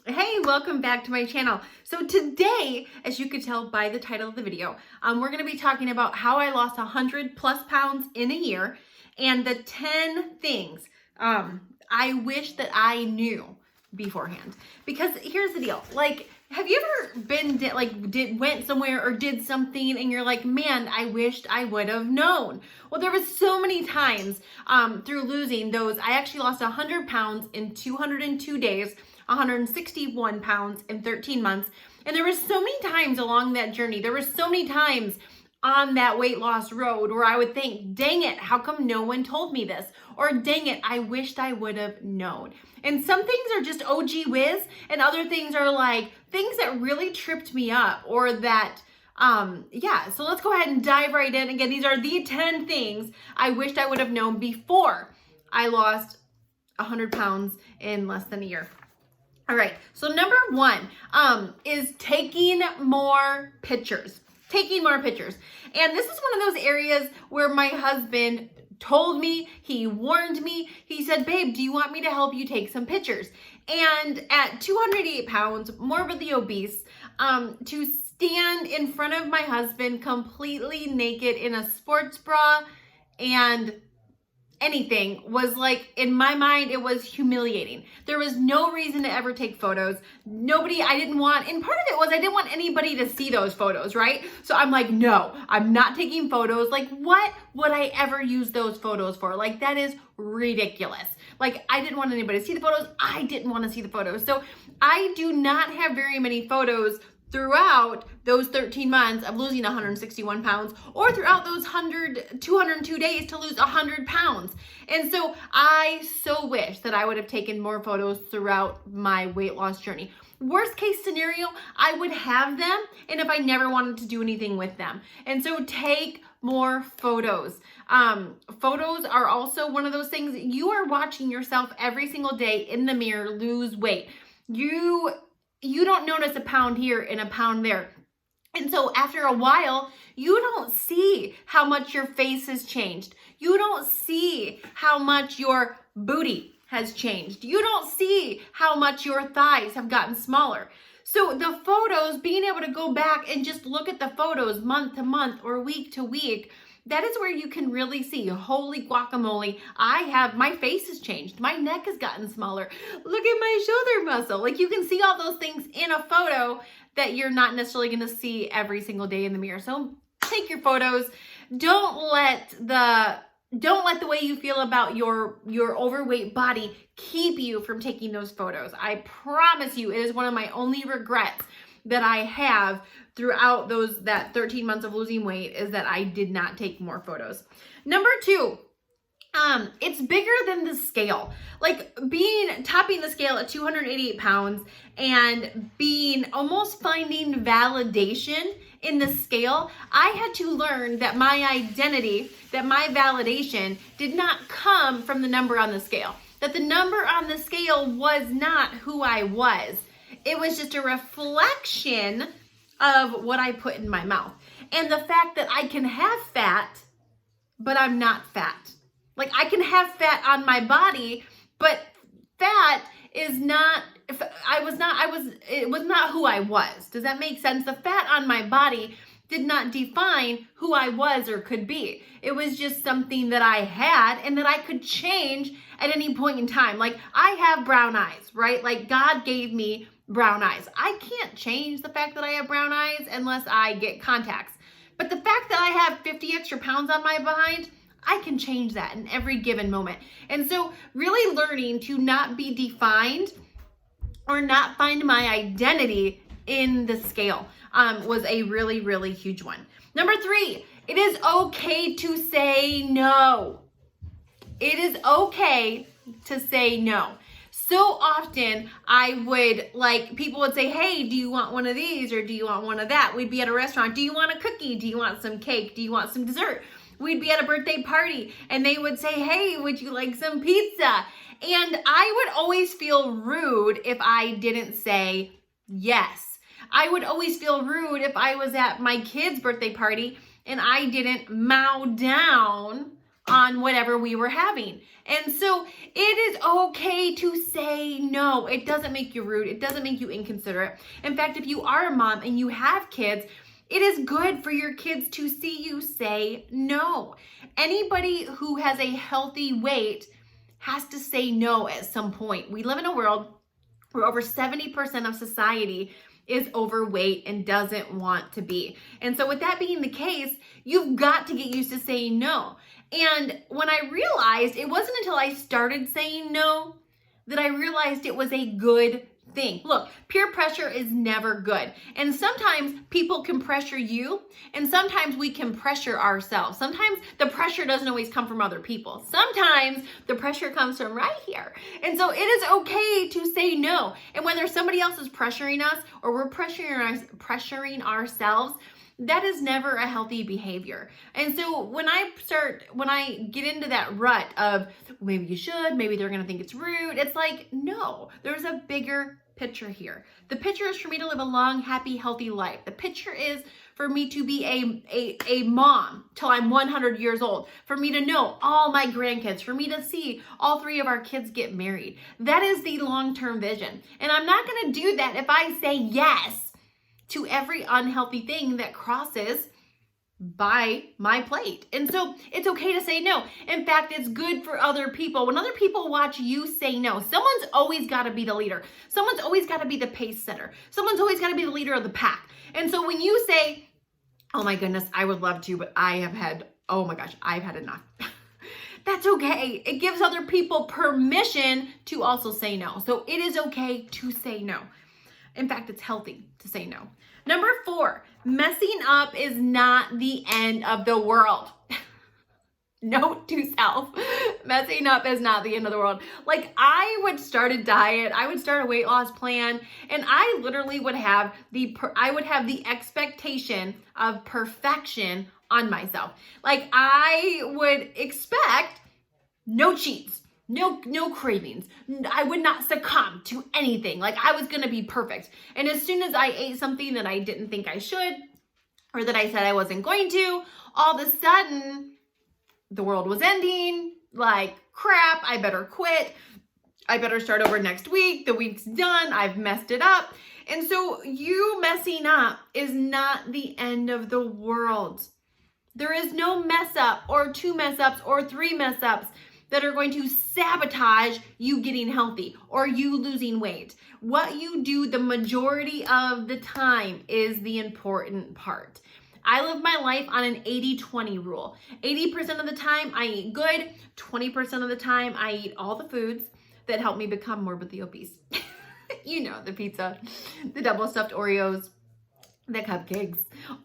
Hey, welcome back to my channel. So today, as you could tell by the title of the video, we're going to be talking about how I lost 100+ pounds in a year and the 10 things I wish that I knew beforehand. Because here's the deal, have you ever been went somewhere or did something and you're like, man, I wished I would have known? Well, there was so many times through losing those. I actually lost 100 pounds in 202 days, 161 pounds in 13 months. And there was so many times along that journey, there were so many times on that weight loss road where I would think, dang it, how come no one told me this? Or dang it, I wished I would have known. And some things are just OG whiz, and other things are like things that really tripped me up, or that, so let's go ahead and dive right in. Again, these are the 10 things I wished I would have known before I lost 100 pounds in less than a year. All right, so number one is taking more pictures. Taking more pictures. And this is one of those areas where my husband told me, he warned me, he said, babe, do you want me to help you take some pictures? And at 208 pounds, morbidly obese, to stand in front of my husband completely naked in a sports bra and anything was like, in my mind, it was humiliating. There was no reason to ever take photos. And part of it was I didn't want anybody to see those photos, right? So I'm like, no, I'm not taking photos. Like, what would I ever use those photos for? Like, that is ridiculous. Like, I didn't want anybody to see the photos. I didn't want to see the photos. So I do not have very many photos throughout those 13 months of losing 161 pounds, or throughout those 202 days to lose 100 pounds. And so I so wish that I would have taken more photos throughout my weight loss journey. Worst case scenario, I would have them, and if I never wanted to do anything with them. And so take more photos. Photos are also one of those things. You are watching yourself every single day in the mirror lose weight. You don't notice a pound here and a pound there. And so after a while, you don't see how much your face has changed. You don't see how much your booty has changed. You don't see how much your thighs have gotten smaller. So the photos, being able to go back and just look at the photos month to month or week to week, that is where you can really see, holy guacamole, my face has changed. My neck has gotten smaller. Look at my shoulder muscle. Like, you can see all those things in a photo that you're not necessarily going to see every single day in the mirror. So take your photos. Don't let the way you feel about your overweight body keep you from taking those photos. I promise you, it is one of my only regrets that I have throughout that 13 months of losing weight, is that I did not take more photos. Number two, it's bigger than the scale. Like, topping the scale at 288 pounds and almost finding validation in the scale, I had to learn that my identity, that my validation did not come from the number on the scale. That the number on the scale was not who I was. It was just a reflection of what I put in my mouth. And the fact that I can have fat, but I'm not fat. Like, I can have fat on my body, but fat is not, it was not who I was. Does that make sense? The fat on my body did not define who I was or could be. It was just something that I had and that I could change at any point in time. Like, I have brown eyes, right? Like, God gave me brown eyes. I can't change the fact that I have brown eyes unless I get contacts. But the fact that I have 50 extra pounds on my behind, I can change that in every given moment. And so really learning to not be defined or not find my identity in the scale was a really, really huge one. Number three, it is okay to say no. It is okay to say no. So often people would say, hey, do you want one of these or do you want one of that? We'd be at a restaurant. Do you want a cookie? Do you want some cake? Do you want some dessert? We'd be at a birthday party and they would say, hey, would you like some pizza? And I would always feel rude if I didn't say yes. I would always feel rude if I was at my kid's birthday party and I didn't mow down on whatever we were having. And so it is okay to say no. It doesn't make you rude. It doesn't make you inconsiderate. In fact, if you are a mom and you have kids, it is good for your kids to see you say no. Anybody who has a healthy weight has to say no at some point. We live in a world where over 70% of society is overweight and doesn't want to be. And so with that being the case, you've got to get used to saying no. And when I realized, it wasn't until I started saying no that I realized it was a good thing. Look, peer pressure is never good. And sometimes people can pressure you, and sometimes we can pressure ourselves. Sometimes the pressure doesn't always come from other people. Sometimes the pressure comes from right here. And so it is okay to say no. And whether somebody else is pressuring us or we're pressuring ourselves, that is never a healthy behavior. And so when I get into that rut of maybe you should, maybe they're going to think it's rude, it's like, no, there's a bigger picture here. The picture is for me to live a long, happy, healthy life. The picture is for me to be a mom till I'm 100 years old, for me to know all my grandkids, for me to see all 3 of our kids get married. That is the long-term vision. And I'm not going to do that if I say yes to every unhealthy thing that crosses by my plate. And so it's okay to say no. In fact, it's good for other people. When other people watch you say no, someone's always got to be the leader. Someone's always got to be the pace setter. Someone's always got to be the leader of the pack. And so when you say, oh my goodness, I would love to, but I've had enough. That's okay. It gives other people permission to also say no. So it is okay to say no. In fact, it's healthy to say no. Number 4, messing up is not the end of the world. Note to self, messing up is not the end of the world. Like, I would start a diet, I would start a weight loss plan, and I literally would have the expectation of perfection on myself. Like, I would expect no cheats. No cravings. I would not succumb to anything. Like, I was going to be perfect. And as soon as I ate something that I didn't think I should, or that I said I wasn't going to, all of a sudden, the world was ending. Like, crap, I better quit. I better start over next week. The week's done. I've messed it up. And so you messing up is not the end of the world. There is no mess up or 2 mess ups or 3 mess ups that are going to sabotage you getting healthy or you losing weight. What you do the majority of the time is the important part. I live my life on an 80-20 rule. 80% of the time I eat good, 20% of the time I eat all the foods that help me become morbidly obese. You know, the pizza, the double stuffed Oreos, the cupcakes,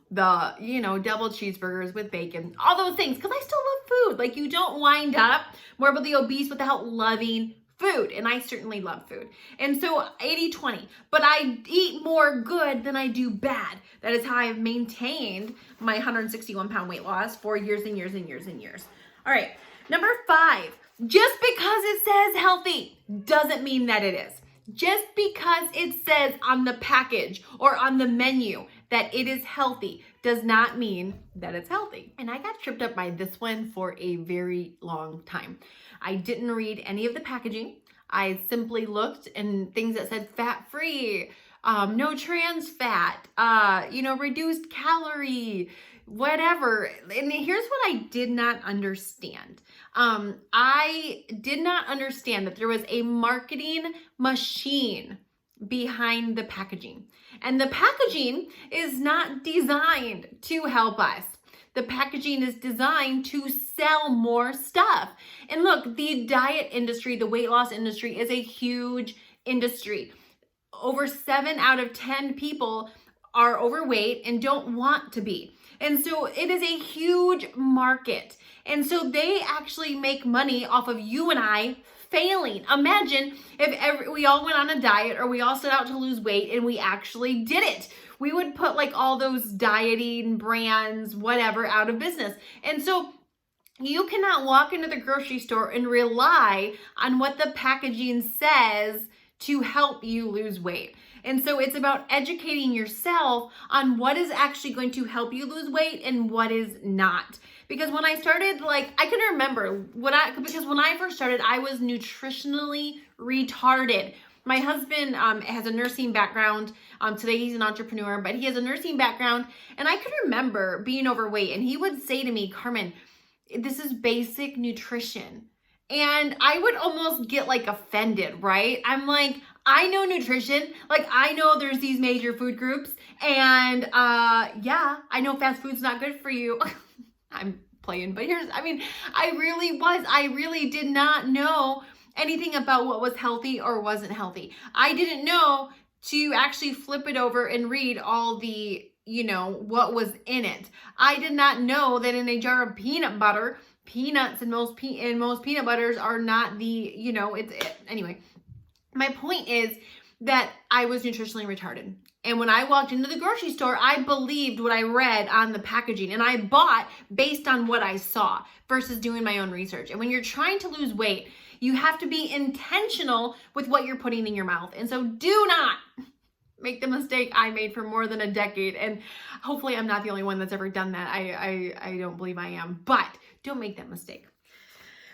the, double cheeseburgers with bacon, all those things, because I still love food. Like, you don't wind up morbidly obese without loving food, and I certainly love food. And so 80-20, but I eat more good than I do bad. That is how I've maintained my 161-pound weight loss for years and years and years and years. All right, number 5, just because it says healthy doesn't mean that it is. Just because it says on the package or on the menu that it is healthy does not mean that it's healthy. And I got tripped up by this one for a very long time. I didn't read any of the packaging. I simply looked and things that said fat-free, no trans fat, reduced calorie, whatever. And here's what I did not understand. I did not understand that there was a marketing machine behind the packaging. And the packaging is not designed to help us. The packaging is designed to sell more stuff. And look, the diet industry, the weight loss industry is a huge industry. Over 7 out of 10 people are overweight and don't want to be. And so it is a huge market. And so they actually make money off of you and I failing. Imagine if we all went on a diet or we all set out to lose weight and we actually did it. We would put like all those dieting brands, whatever, out of business. And so you cannot walk into the grocery store and rely on what the packaging says to help you lose weight. And so it's about educating yourself on what is actually going to help you lose weight and what is not. Because when I started, I can remember because when I first started, I was nutritionally retarded. My husband has a nursing background. Today he's an entrepreneur, but he has a nursing background. And I can remember being overweight, and he would say to me, Carmen, this is basic nutrition. And I would almost get offended, right? I'm like, I know nutrition. I know there's these major food groups. And yeah, I know fast food's not good for you. I'm playing, but I really did not know anything about what was healthy or wasn't healthy. I didn't know to actually flip it over and read all the, what was in it. I did not know that in a jar of peanut butter, peanuts and most peanut butters are not the, anyway. My point is that I was nutritionally retarded. And when I walked into the grocery store, I believed what I read on the packaging, and I bought based on what I saw versus doing my own research. And when you're trying to lose weight, you have to be intentional with what you're putting in your mouth. And so do not make the mistake I made for more than a decade. And hopefully I'm not the only one that's ever done that. I don't believe I am, but don't make that mistake.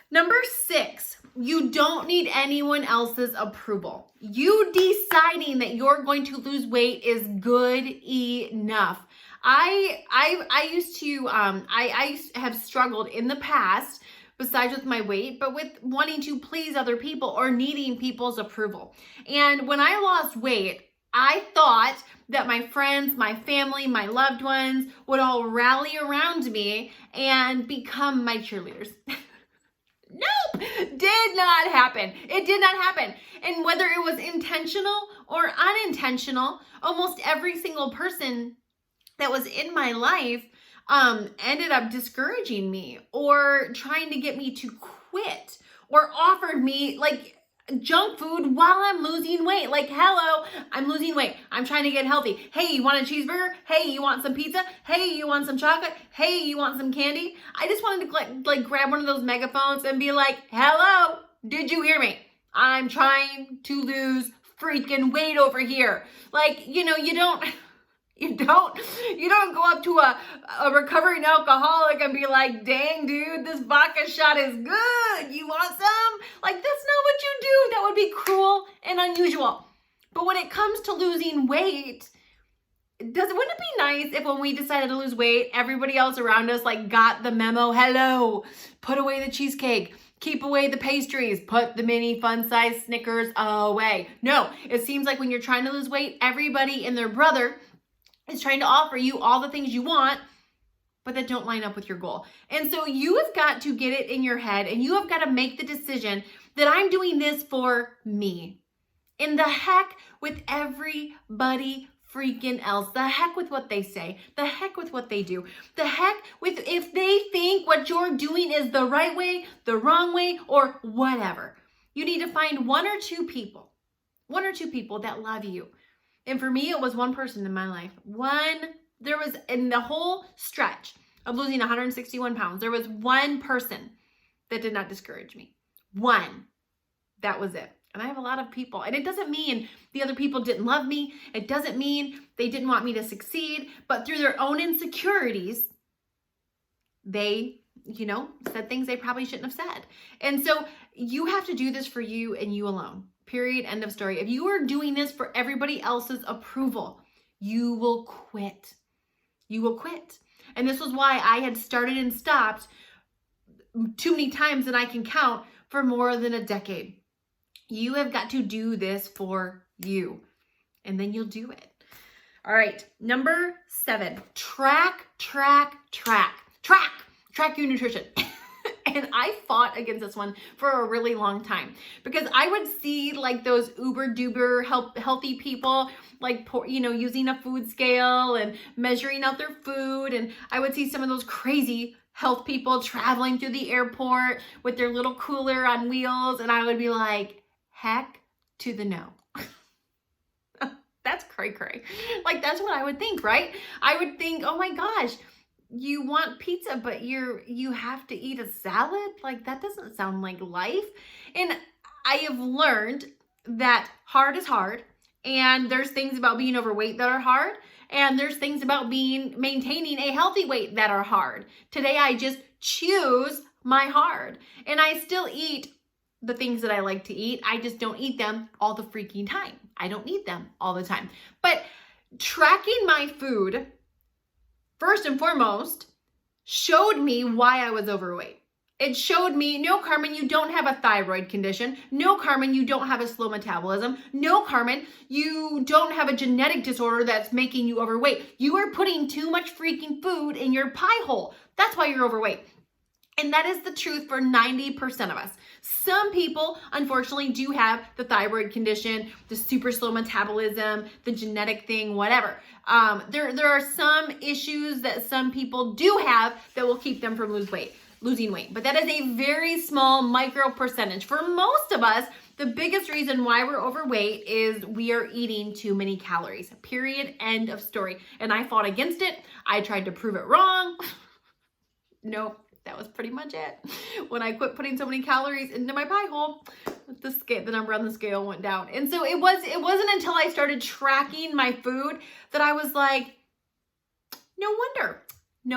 Number 6, you don't need anyone else's approval. You deciding that you're going to lose weight is good enough. I used to have struggled in the past, besides with my weight, but with wanting to please other people or needing people's approval. And when I lost weight, I thought that my friends, my family, my loved ones would all rally around me and become my cheerleaders. Nope, did not happen. It did not happen. And whether it was intentional or unintentional, almost every single person that was in my life ended up discouraging me or trying to get me to quit or offered me junk food while I'm losing weight. Hello, I'm losing weight. I'm trying to get healthy. Hey, you want a cheeseburger? Hey, you want some pizza? Hey, you want some chocolate? Hey, you want some candy? I just wanted to grab one of those megaphones and be like, hello, did you hear me? I'm trying to lose freaking weight over here. You don't go up to a recovering alcoholic and be like, dang, dude, this vodka shot is good. You want some? That's not what you do. That would be cruel and unusual. But when it comes to losing weight, wouldn't it be nice if when we decided to lose weight, everybody else around us got the memo? Hello, put away the cheesecake. Keep away the pastries. Put the mini fun-size Snickers away. No, it seems like when you're trying to lose weight, everybody and their brother is trying to offer you all the things you want, but that don't line up with your goal. And so you have got to get it in your head, and you have got to make the decision that I'm doing this for me. And the heck with everybody freaking else. The heck with what they say. The heck with what they do. The heck with if they think what you're doing is the right way, the wrong way, or whatever. You need to find one or two people that love you. And for me, it was one person in my life. There was, in the whole stretch of losing 161 pounds, there was one person that did not discourage me. One. That was it. And I have a lot of people. And it doesn't mean the other people didn't love me. It doesn't mean they didn't want me to succeed. But through their own insecurities, they, said things they probably shouldn't have said. And so you have to do this for you and you alone. Period. End of story. If you are doing this for everybody else's approval, you will quit. You will quit. And this was why I had started and stopped too many times that I can count for more than a decade. You have got to do this for you, and then you'll do it. All right. Number 7, track your nutrition. And I fought against this one for a really long time because I would see those uber duper healthy people, using a food scale and measuring out their food. And I would see some of those crazy health people traveling through the airport with their little cooler on wheels. And I would be like, heck to the no. That's cray-cray. That's what I would think, right? I would think, oh my gosh, you want pizza, but you have to eat a salad? That doesn't sound like life. And I have learned that hard is hard, and there's things about being overweight that are hard, and there's things about maintaining a healthy weight that are hard. Today, I just choose my hard, and I still eat the things that I like to eat. I just don't eat them all the freaking time. I don't eat them all the time. But tracking my food, first and foremost, showed me why I was overweight. It showed me, no, Carmen, you don't have a thyroid condition. No, Carmen, you don't have a slow metabolism. No, Carmen, you don't have a genetic disorder that's making you overweight. You are putting too much freaking food in your pie hole. That's why you're overweight. And that is the truth for 90% of us. Some people, unfortunately, do have the thyroid condition, the super slow metabolism, the genetic thing, whatever. There are some issues that some people do have that will keep them from losing weight. But that is a very small micro percentage. For most of us, the biggest reason why we're overweight is we are eating too many calories. Period. End of story. And I fought against it. I tried to prove it wrong. Nope. That was pretty much it. When I quit putting so many calories into my pie hole, the number on the scale went down. And so it wasn't until I started tracking my food that I was like, no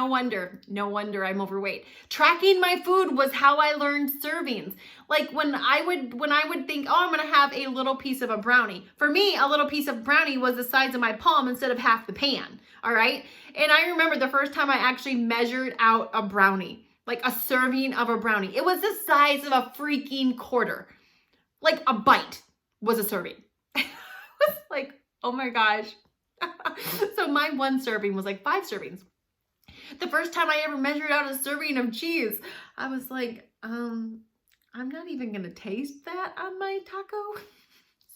wonder I'm overweight. Tracking my food was how I learned servings. Like when I would think, oh, I'm gonna have a little piece of a brownie. For me, a little piece of brownie was the size of my palm instead of half the pan. All right. And I remember the first time I actually measured out a brownie. Like a serving of a brownie. It was the size of a freaking quarter. Like a bite was a serving. I was like, oh my gosh. So my one serving was like 5 servings. The first time I ever measured out a serving of cheese, I was like, I'm not even going to taste that on my taco.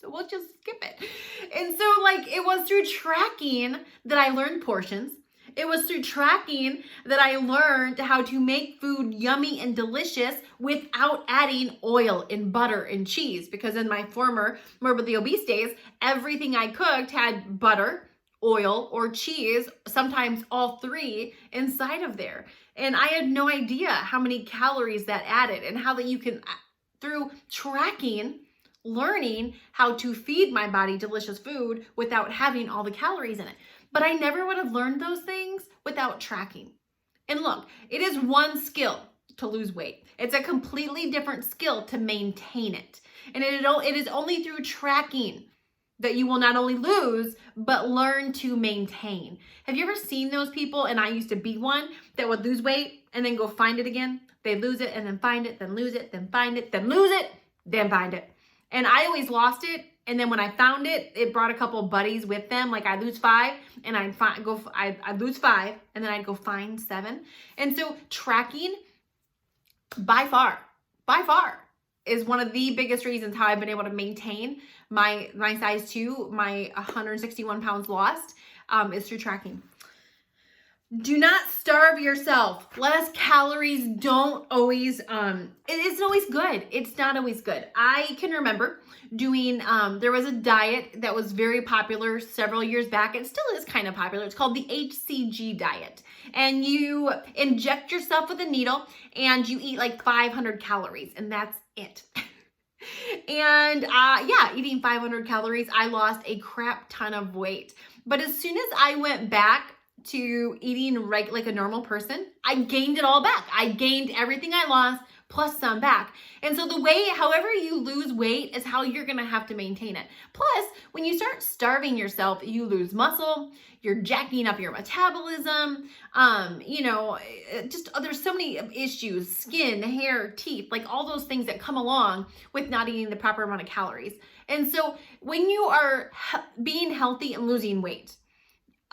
So we'll just skip it. And so like it was through tracking that I learned portions. It was through tracking that I learned how to make food yummy and delicious without adding oil and butter and cheese. Because in my former morbidly obese days, everything I cooked had butter, oil, or cheese, sometimes all 3 inside of there. And I had no idea how many calories that added and how that you can, through tracking, learning how to feed my body delicious food without having all the calories in it. But I never would have learned those things without tracking. And look, it is one skill to lose weight. It's a completely different skill to maintain it. And it is only through tracking that you will not only lose, but learn to maintain. Have you ever seen those people, and I used to be one, that would lose weight and then go find it again? They lose it and then find it, then lose it, then find it, then lose it, then find it. And I always lost it. And then when I found it, it brought a couple of buddies with them. Like I'd lose 5 and I'd lose 5 and then I'd go find 7. And so tracking by far is one of the biggest reasons how I've been able to maintain my size 2, my 161 pounds lost, is through tracking. Do not starve yourself. Less calories don't always, it isn't always good. It's not always good. I can remember doing, there was a diet that was very popular several years back. It still is kind of popular. It's called the HCG diet. And you inject yourself with a needle and you eat like 500 calories and that's it. And yeah, eating 500 calories, I lost a crap ton of weight. But as soon as I went back to eating like a normal person, I gained it all back. I gained everything I lost plus some back. And so the way, however you lose weight is how you're going to have to maintain it. Plus, when you start starving yourself, you lose muscle, you're jacking up your metabolism. There's so many issues, skin, hair, teeth, like all those things that come along with not eating the proper amount of calories. And so when you are being healthy and losing weight,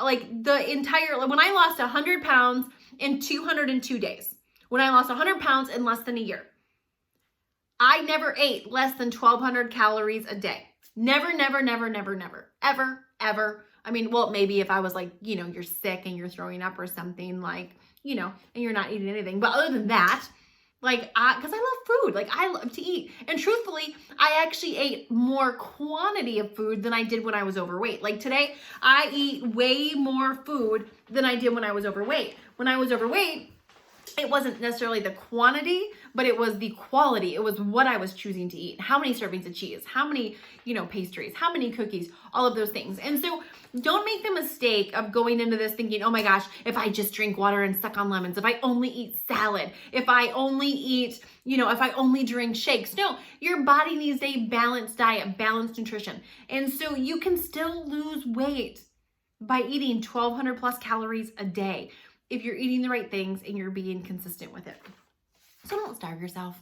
like when I lost 100 pounds in 202 days, when I lost 100 pounds in less than a year, I never ate less than 1,200 calories a day. Never, ever. I mean, well, maybe if I was like, you're sick and you're throwing up or something like, and you're not eating anything. But other than that, because I love food, I love to eat. And truthfully, I actually ate more quantity of food than I did when I was overweight. Like today, I eat way more food than I did when I was overweight. When I was overweight, it wasn't necessarily the quantity, but it was the quality. It was what I was choosing to eat. How many servings of cheese, how many, pastries, how many cookies, all of those things. And so don't make the mistake of going into this thinking, oh my gosh, if I just drink water and suck on lemons, if I only eat salad, if I only eat, if I only drink shakes. No, your body needs a balanced diet, balanced nutrition. And so you can still lose weight by eating 1,200 plus calories a day if you're eating the right things and you're being consistent with it. So don't starve yourself.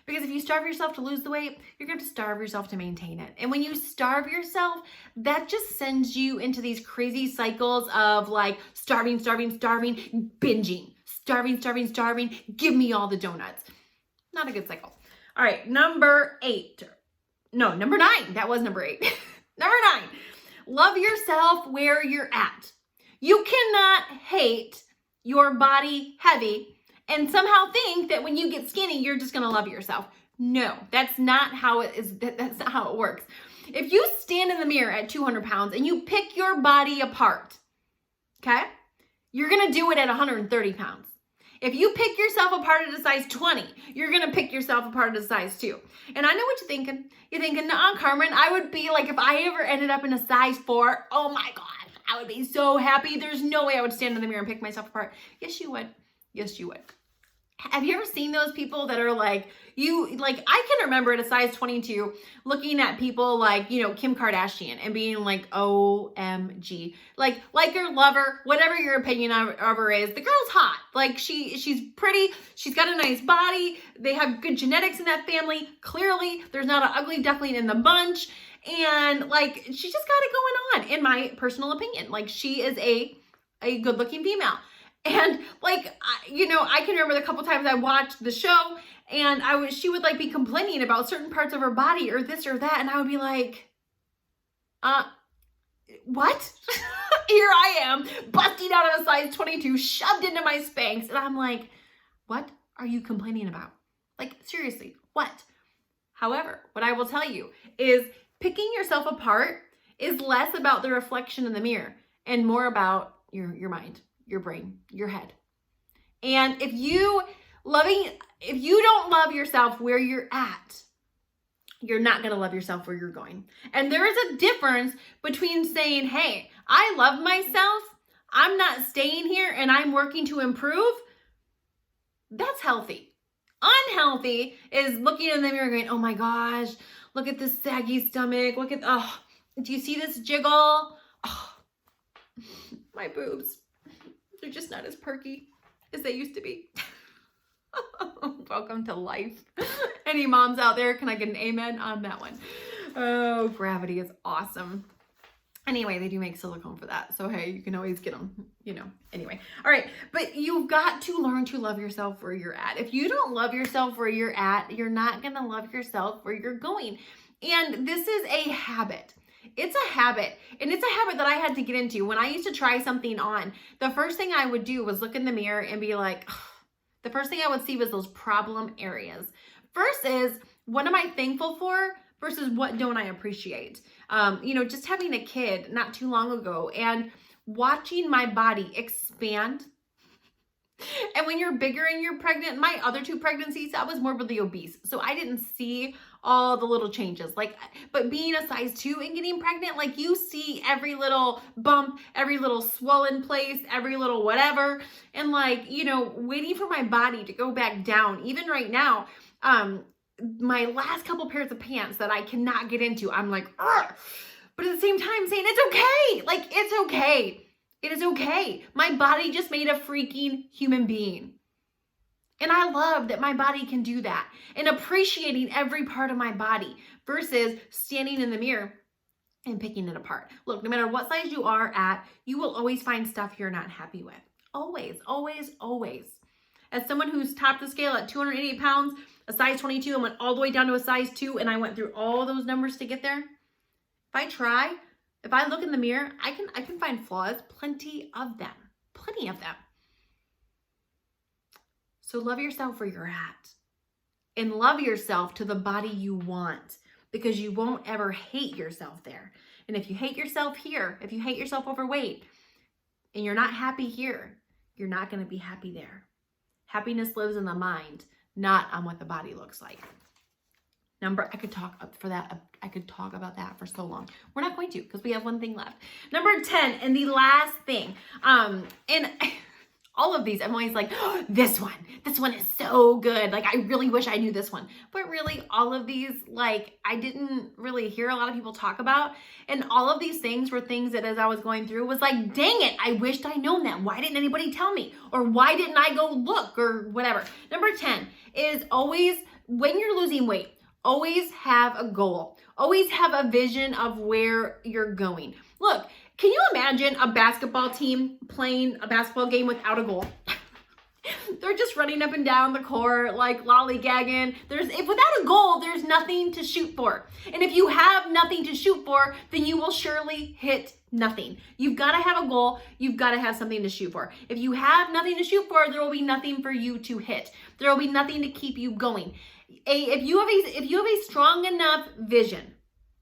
Because if you starve yourself to lose the weight, you're going to starve yourself to maintain it. And when you starve yourself, that just sends you into these crazy cycles of like starving, binging, starving, give me all the donuts. Not a good cycle. All right, number 9. That was number 8. Number 9, love yourself where you're at. You cannot hate your body heavy and somehow think that when you get skinny, you're just going to love yourself. No, that's not how it is. That's not how it works. If you stand in the mirror at 200 pounds and you pick your body apart, okay, you're going to do it at 130 pounds. If you pick yourself apart at a size 20, you're going to pick yourself apart at a size 2. And I know what you're thinking. You're thinking, nah, Carmen, I would be like, if I ever ended up in a size 4, oh my God, I would be so happy. There's no way I would stand in the mirror and pick myself apart. Yes, you would. Yes, you would. Have you ever seen those people that are like, I can remember at a size 22 looking at people like, Kim Kardashian and being like, OMG, like her, love her, whatever your opinion of her is, the girl's hot. Like she's pretty. She's got a nice body. They have good genetics in that family. Clearly there's not an ugly duckling in the bunch. And like, she just got it going on in my personal opinion. Like she is a good looking female. And like, I can remember the couple times I watched the show and she would like be complaining about certain parts of her body or this or that. And I would be like, what? Here I am busting out of a size 22, shoved into my Spanx. And I'm like, what are you complaining about? Like, seriously, what? However, what I will tell you is picking yourself apart is less about the reflection in the mirror and more about your mind, your brain, your head. And if you don't love yourself where you're at, you're not going to love yourself where you're going. And there is a difference between saying, hey, I love myself, I'm not staying here and I'm working to improve. That's healthy. Unhealthy is looking in the mirror going, oh my gosh, look at this saggy stomach. Do you see this jiggle? Oh, my boobs. They're just not as perky as they used to be. Welcome to life. Any moms out there, can I get an amen on that one? Oh, gravity is awesome. Anyway, they do make silicone for that. So, hey, you can always get them, Anyway. All right. But you've got to learn to love yourself where you're at. If you don't love yourself where you're at, you're not going to love yourself where you're going. And this is a habit. It's a habit. And it's a habit that I had to get into. When I used to try something on, the first thing I would do was look in the mirror and be like, the first thing I would see was those problem areas. First is, what am I thankful for versus what don't I appreciate? Just having a kid not too long ago and watching my body expand. And when you're bigger and you're pregnant, my other 2 pregnancies, I was morbidly obese. So I didn't see all the little changes. But being a size 2 and getting pregnant, you see every little bump, every little swollen place, every little whatever. And waiting for my body to go back down. Even right now, my last couple pairs of pants that I cannot get into, I'm like, ugh. But at the same time saying, it's okay. It's okay. It is okay. My body just made a freaking human being. And I love that my body can do that and appreciating every part of my body versus standing in the mirror and picking it apart. Look, no matter what size you are at, you will always find stuff you're not happy with. Always, always, always. As someone who's topped the scale at 288 pounds, a size 22, and went all the way down to a size 2, and I went through all those numbers to get there. If I look in the mirror, I can find flaws, plenty of them. So love yourself where you're at and love yourself to the body you want, because you won't ever hate yourself there. And if you hate yourself here, if you hate yourself overweight and you're not happy here, you're not going to be happy there. Happiness lives in the mind, not on what the body looks like. I could talk about that for so long. We're not going to, because we have one thing left. Number 10, and the last thing, and all of these, I'm always like, oh, this one is so good. Like, I really wish I knew this one. But really, all of these, like, I didn't really hear a lot of people talk about. And all of these things were things that as I was going through was like, dang it, I wished I'd known that. Why didn't anybody tell me? Or why didn't I go look or whatever? Number 10 is always, when you're losing weight, always have a goal. Always have a vision of where you're going. Look, can you imagine a basketball team playing a basketball game without a goal? They're just running up and down the court, like lollygagging. If without a goal, there's nothing to shoot for. And if you have nothing to shoot for, then you will surely hit nothing. You've got to have a goal. You've got to have something to shoot for. If you have nothing to shoot for, there will be nothing for you to hit. There will be nothing to keep you going. If you have a strong enough vision,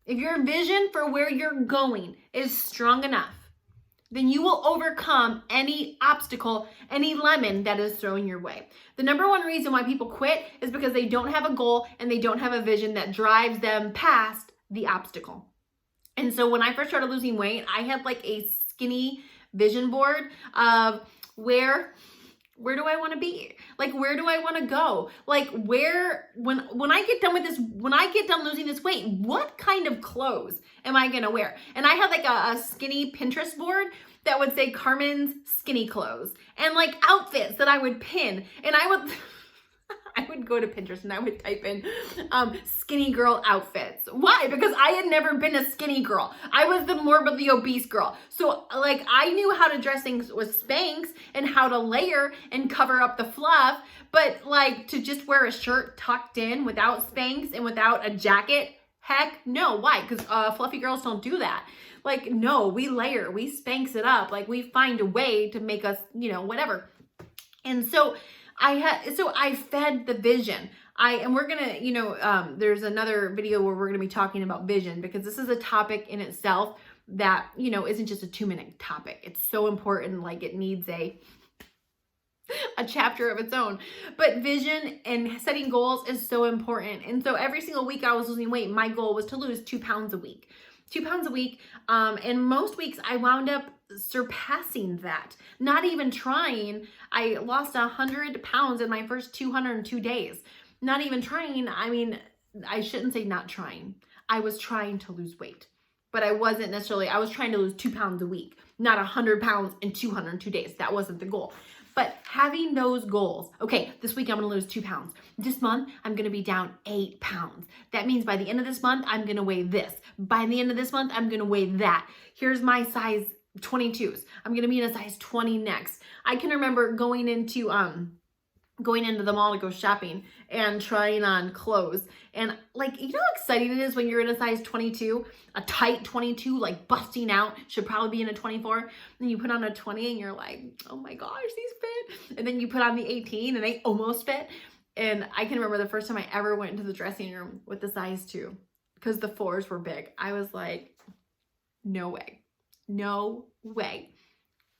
if your vision for where you're going is strong enough, then you will overcome any obstacle, any lemon that is thrown your way. The number one reason why people quit is because they don't have a goal and they don't have a vision that drives them past the obstacle. And so when I first started losing weight, I had like a skinny vision board of where do I want to be? Like, where do I want to go? Like, when I get done with this, when I get done losing this weight, what kind of clothes am I going to wear? And I had like a skinny Pinterest board that would say Carmen's skinny clothes and like outfits that I would pin. And I would go to Pinterest and I would type in skinny girl outfits. Why? Because I had never been a skinny girl. I was the morbidly obese girl. So like I knew how to dress things with Spanx and how to layer and cover up the fluff. But like to just wear a shirt tucked in without Spanx and without a jacket, heck no. Why? Because fluffy girls don't do that. Like, no, we layer, we Spanx it up. Like we find a way to make us, whatever. And so I fed the vision. And we're going to, there's another video where we're going to be talking about vision because this is a topic in itself that, isn't just a 2-minute topic. It's so important. Like it needs a chapter of its own. But vision and setting goals is so important. And so every single week I was losing weight, my goal was to lose 2 pounds a week. 2 pounds a week. And most weeks I wound up surpassing that. Not even trying. I lost 100 pounds in my first 202 days. Not even trying. I mean, I shouldn't say not trying. I was trying to lose weight, but I wasn't necessarily, I was trying to lose 2 pounds a week, not 100 pounds in 202 days. That wasn't the goal. But having those goals, okay, this week I'm going to lose 2 pounds. This month, I'm going to be down 8 pounds. That means by the end of this month, I'm going to weigh this. By the end of this month, I'm going to weigh that. Here's my size 22s. I'm going to be in a size 20 next. I can remember going into the mall to go shopping and trying on clothes. And like, you know how exciting it is when you're in a size 22, a tight 22, like busting out, should probably be in a 24. And you put on a 20 and you're like, oh my gosh, these fit. And then you put on the 18 and they almost fit. And I can remember the first time I ever went into the dressing room with the size 2 because the 4s were big. I was like, no way. No way.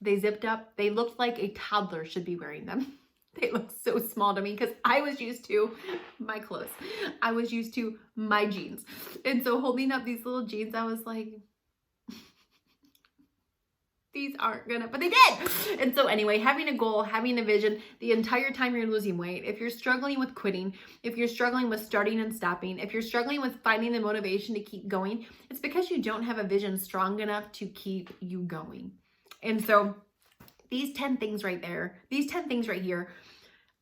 They zipped up. They looked like a toddler should be wearing them. They look so small to me because I was used to my clothes. I was used to my jeans. And so holding up these little jeans, I was like, these aren't gonna, but they did. And so anyway, having a goal, having a vision, the entire time you're losing weight, if you're struggling with quitting, if you're struggling with starting and stopping, if you're struggling with finding the motivation to keep going, it's because you don't have a vision strong enough to keep you going. And so these 10 things right there, these 10 things right here,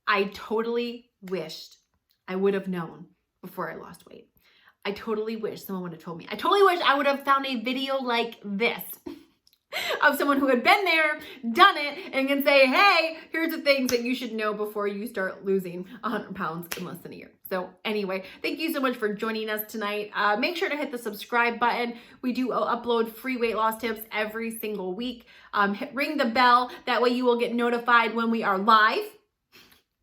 I totally wished I would have known before I lost weight. I totally wish someone would have told me. I totally wish I would have found a video like this of someone who had been there, done it, and can say, hey, here's the things that you should know before you start losing 100 pounds in less than a year. So anyway, thank you so much for joining us tonight. Make sure to hit the subscribe button. We do upload free weight loss tips every single week. Ring the bell. That way you will get notified when we are live,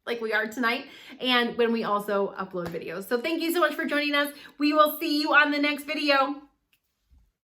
like we are tonight, and when we also upload videos. So thank you so much for joining us. We will see you on the next video.